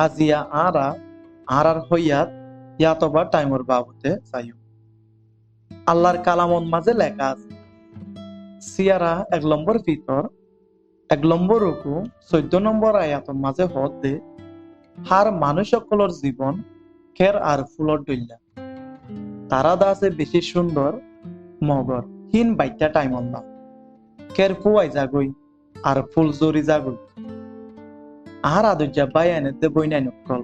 আজিয়া আরার হইয়াত ইয়াতবা টাইমর বাবুতে চাইও। আল্লাহর কালামন মাঝে লেখা আছে সিয়ারা 1 নম্বর ভিতর 1 নম্বর রুকু 14 নম্বর আয়াতর মাঝে হদ দে হার মানুষ সকলের জীবন খের আর ফুলর দইলা তারা দাসে বেশি সুন্দর মগর হিন বাইটা টাইম না খের ফুয়াই যাগই আর ফুল জরি যাগই আর আদুজা বায়ানে দে বইনাই নকল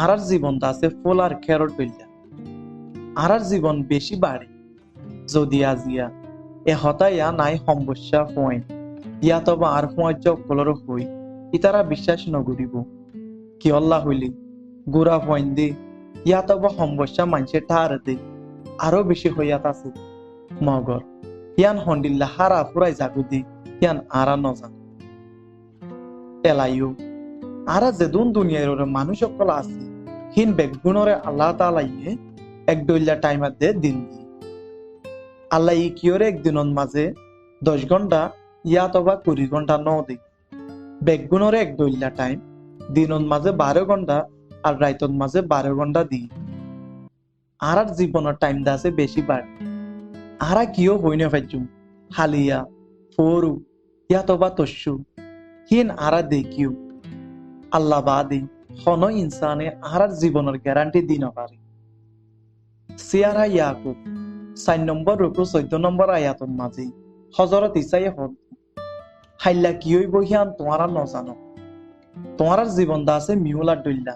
আর জীবন দাসে ফুল আর খেরর দইলা আর জীবন বেশি বাড়ে যদি আজিয়া এ হতাইয়া নাই সমস্যা হয় ইয়া তবা আর সময় কলর হই ইতারা বিশ্বাস নগরিব কি আল্লাহ হইলি গুড়া হইন দি ইয়া তবা সমস্যা মানুষে ঠার দে আরো বেশি হইয়াত আছে মগর ইয়ান হন্ডিল্লা হারা ফুরাই জাগু দি ইয়ান আরা নজান এলাইও আরা যেদুন দুনিয়ার মানুষ সকল আছে হিন বেগুণরে আল্লাহ তাআলাইয়ে এক দইলা টাইমার দে দিন দি আল্লাহ ই কিয়রে একদিনের মাঝে 10 ঘন্টা ইয়া তবা 20 ঘন্টা ন দে বেগুণরে এক দইলা টাইম দিনের মাঝে 12 ঘন্টা আর রাইতর মাঝে 12 ঘন্টা দি আর জীবনের টাইম দাসে বেশি বাড়ে আরা কিও হইনে ফাইজুম হালিয়া ফোরু ইয়া তবা তস্যু হিন আরা দেখিও আল্লাহ বাদে হন ইনসানে আর জীবনের গ্যারান্টি দিন পারে সিয়ারা ইয়াকুব 4 নম্বর রুকু 14 নম্বর আয়াতর মাঝে হযরত ঈসায়ে হদ হাইলা কি হইব হিয়ান তোমারা নজানো তোমার জীবন দাসে মিউলা ডইলা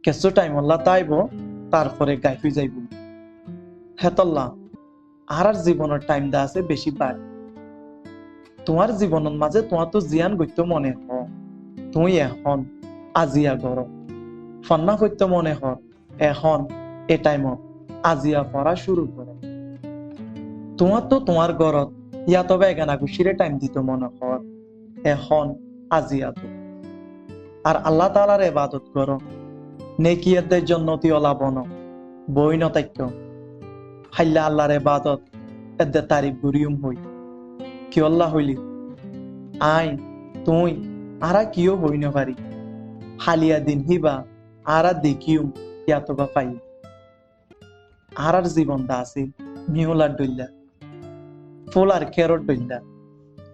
কিছু টাইম আল্লাহ তাইব তারপরে গাইফি যাইব হেতল্লা আর জীবনের টাইম দাসে বেশি বাড় তোমার জীবনের মাঝে তোমার তো জিয়ান গত্য মনে হ তুই এখন আজিয়া গর ফন্না করতে মনে হ এখন এ টাইমত আজিয়া পড়া শুরু করো তোমার তো তোমার ঘরত ইয়া তবে এগানা গুছিরে টাইম দিত মনে হর এখন আজিয়া তো আর আল্লাহ তাআলার ইবাদত করো নেকিয়াদের জন্য তিওলা বন বই নতাক্য হাইলা আল্লাহর ইবাদত এদে তারিফ গুরিয়ম হই কি আল্লাহ হইলি আই তুই আরা কিও হই না পারি হালিয়া দিন হিবা আরা দেখিও ইয়া তবা পাই আরার জীবন দাসে মিউলার ডইলা ফুল আর খেরর ডইলা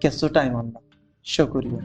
কিছু টাইম আল্লাহ শুকরিয়া।